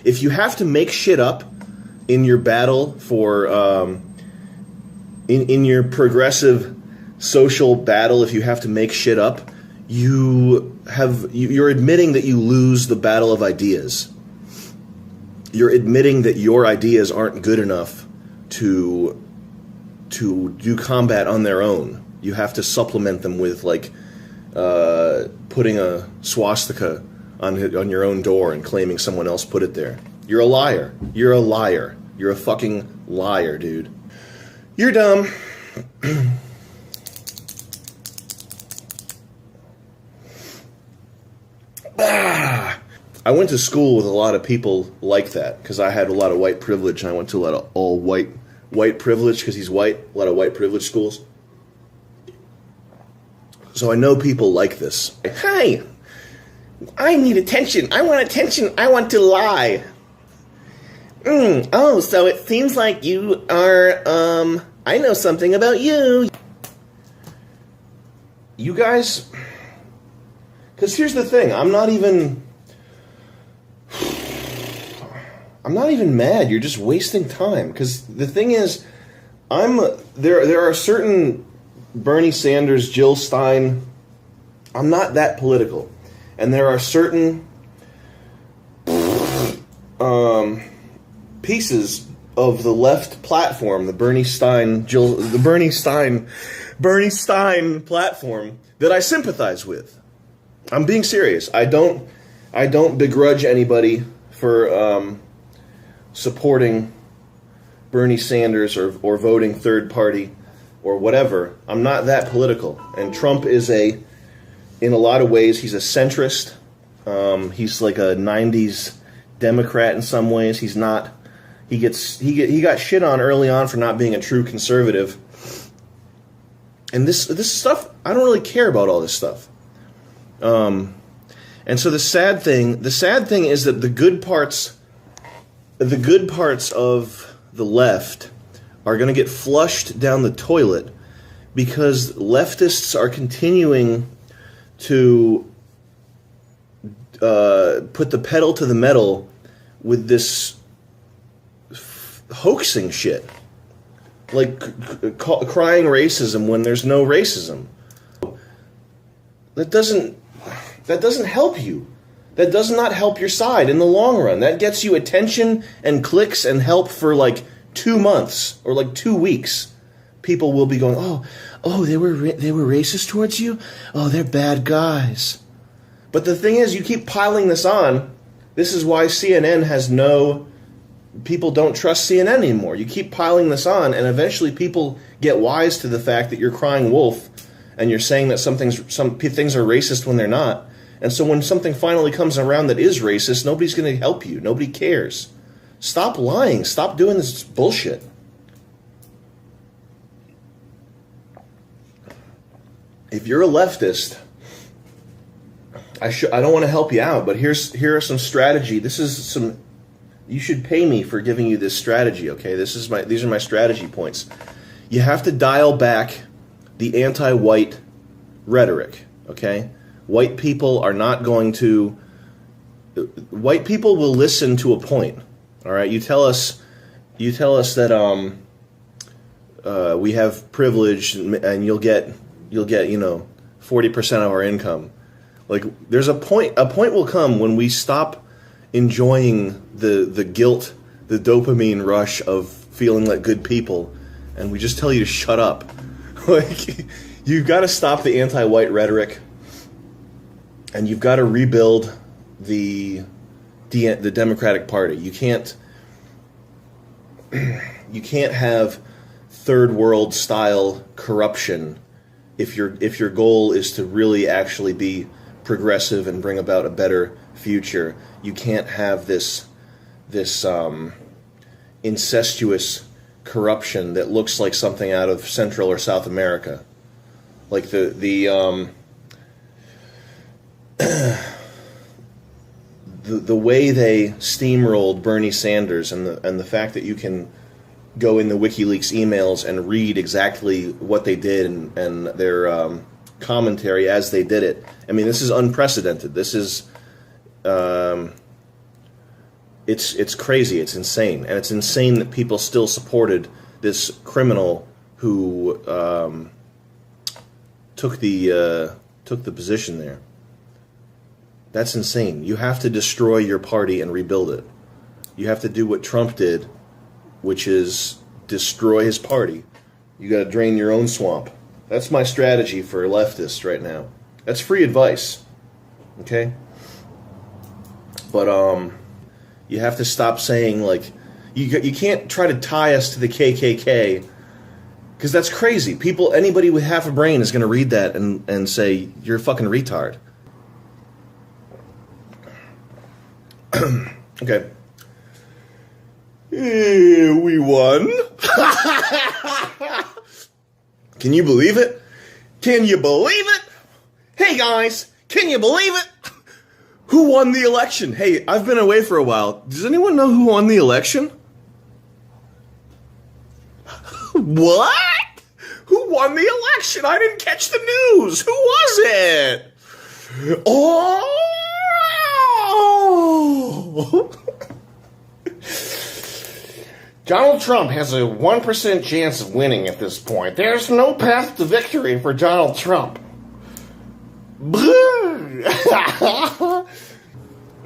if you have to make shit up in your battle for in your progressive social battle, if you have to make shit up, you're admitting that you lose the battle of ideas. You're admitting that your ideas aren't good enough to do combat on their own. You have to supplement them with, like, putting a swastika on your own door and claiming someone else put it there. You're a liar. You're a liar. You're a fucking liar, dude. You're dumb. I went to school with a lot of people like that because I had a lot of white privilege, and I went to a lot of all white privilege because he's white, a lot of white privilege schools. So I know people like this. Hi, I need attention. I want attention. I want to lie. Oh, so it seems like you are, I know something about you. You guys, because here's the thing, I'm not even mad. You're just wasting time. Because the thing is, there are certain Bernie Sanders, Jill Stein, I'm not that political. And there are certain pieces of the left platform, the Bernie Stein platform that I sympathize with. I'm being serious. I don't begrudge anybody for supporting Bernie Sanders or voting third party or whatever. I'm not that political. And Trump is in a lot of ways, he's a centrist. He's like a 90s Democrat in some ways. He's not. He got shit on early on for not being a true conservative. And this stuff, I don't really care about all this stuff. And so the sad thing is that the good parts of the left are going to get flushed down the toilet because leftists are continuing to put the pedal to the metal with this hoaxing shit, like crying racism when there's no racism. That doesn't help you. That does not help your side in the long run. That gets you attention and clicks and help for like 2 months or like 2 weeks. People will be going, oh, they were racist towards you? Oh, they're bad guys. But the thing is, you keep piling this on. This is why CNN has people don't trust CNN anymore. You keep piling this on, and eventually people get wise to the fact that you're crying wolf, and you're saying that some things are racist when they're not. And so when something finally comes around that is racist, nobody's going to help you. Nobody cares. Stop lying. Stop doing this bullshit. If you're a leftist, I don't want to help you out, but here are some strategy. You should pay me for giving you this strategy, okay? These are my strategy points. You have to dial back the anti-white rhetoric, okay? White people will listen to a point, all right? You tell us that we have privilege and you'll get 40% of our income. Like, there's a point will come when we stop enjoying the guilt, the dopamine rush of feeling like good people, and we just tell you to shut up. Like, you've got to stop the anti-white rhetoric, and you've got to rebuild the Democratic Party. You can't have third world style corruption if your goal is to really actually be progressive and bring about a better future. You can't have this incestuous corruption that looks like something out of Central or South America, like the way they steamrolled Bernie Sanders, and the fact that you can go in the WikiLeaks emails and read exactly what they did and their commentary as they did it. I mean, this is unprecedented. This is it's crazy. It's insane, and it's insane that people still supported this criminal who took the position there. That's insane. You have to destroy your party and rebuild it. You have to do what Trump did, which is destroy his party. You got to drain your own swamp. That's my strategy for leftists right now. That's free advice. Okay? But you have to stop saying, like, you can't try to tie us to the KKK, because that's crazy. Anybody with half a brain is going to read that and say, you're a fucking retard. Okay. We won. Can you believe it? Can you believe it? Hey guys, can you believe it? Who won the election? Hey, I've been away for a while. Does anyone know who won the election? What? Who won the election? I didn't catch the news. Who was it? Oh! Donald Trump has a 1% chance of winning at this point. There's no path to victory for Donald Trump.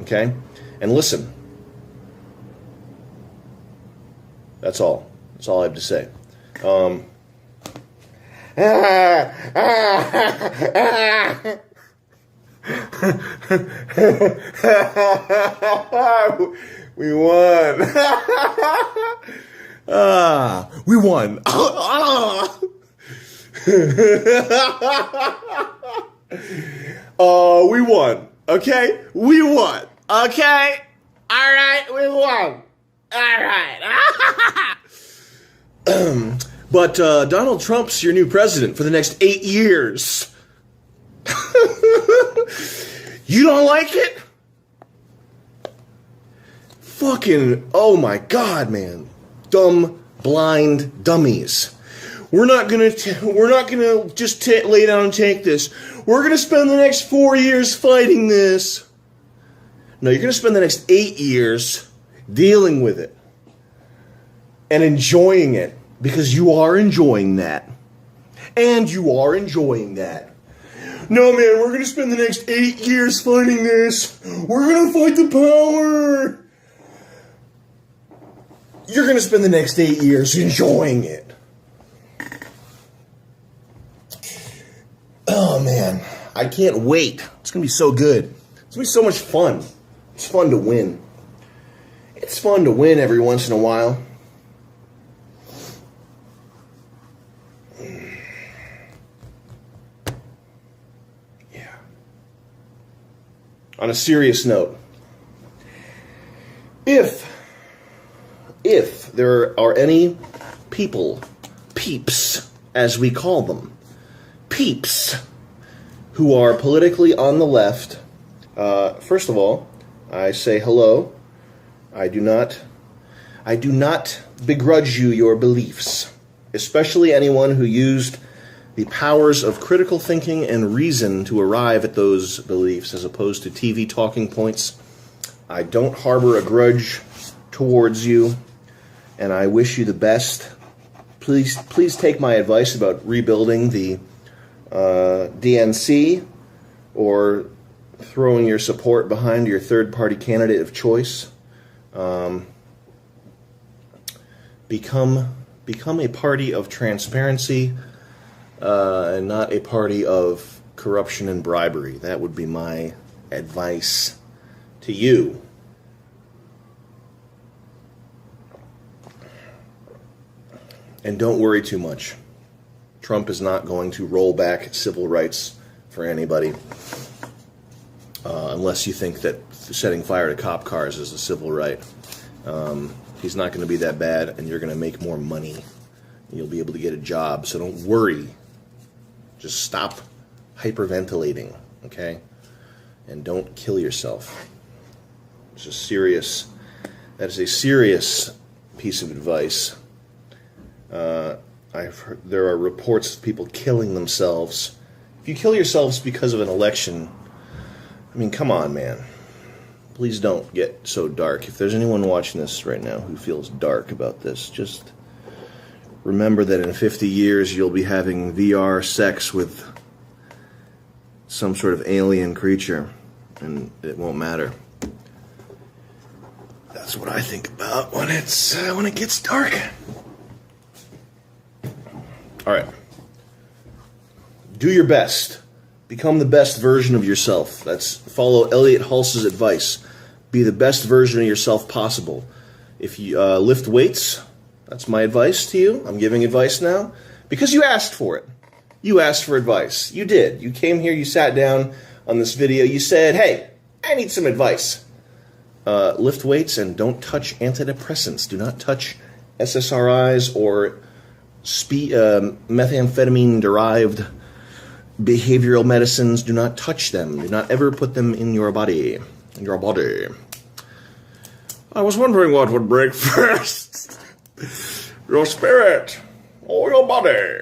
Okay? And listen. That's all. That's all I have to say. We won. We won. We won. Okay? We won. Okay? All right, we won. All right. But Donald Trump's your new president for the next 8 years. You don't like it? Fucking, oh my God, man. Dumb, blind dummies. We're not gonna just lay down and take this. We're gonna spend the next 4 years fighting this. No, you're gonna spend the next 8 years dealing with it. And enjoying it. Because you are enjoying that. And you are enjoying that. No, man, we're going to spend the next 8 years fighting this. We're going to fight the power. You're going to spend the next 8 years enjoying it. Oh, man. I can't wait. It's going to be so good. It's going to be so much fun. It's fun to win. It's fun to win every once in a while. On a serious note, if there are any peeps, as we call them, peeps, who are politically on the left, first of all, I say hello. I do not begrudge you your beliefs, especially anyone who used the powers of critical thinking and reason to arrive at those beliefs as opposed to TV talking points. I don't harbor a grudge towards you, and I wish you the best. Please take my advice about rebuilding the DNC or throwing your support behind your third-party candidate of choice. Become a party of transparency, and not a party of corruption and bribery. That would be my advice to you. And don't worry too much. Trump is not going to roll back civil rights for anybody, unless you think that setting fire to cop cars is a civil right. He's not going to be that bad, and you're going to make more money. You'll be able to get a job, so don't worry. Just stop hyperventilating, okay? And don't kill yourself. It's a serious, that is a serious piece of advice. I've heard, there are reports of people killing themselves. If you kill yourselves because of an election, I mean, come on, man. please don't get so dark. If there's anyone watching this right now who feels dark about this, just remember that in 50 years you'll be having VR sex with some sort of alien creature, and it won't matter. That's what I think about when it gets dark. All right. Do your best. Become the best version of yourself. Follow Elliot Hulse's advice. Be the best version of yourself possible. If you lift weights, that's my advice to you. I'm giving advice now because you asked for it. You asked for advice. You did. You came here, you sat down on this video, you said, hey, I need some advice. Lift weights and don't touch antidepressants. Do not touch SSRIs or methamphetamine-derived behavioral medicines. Do not touch them. Do not ever put them in your body. I was wondering what would break first. Your spirit or your body.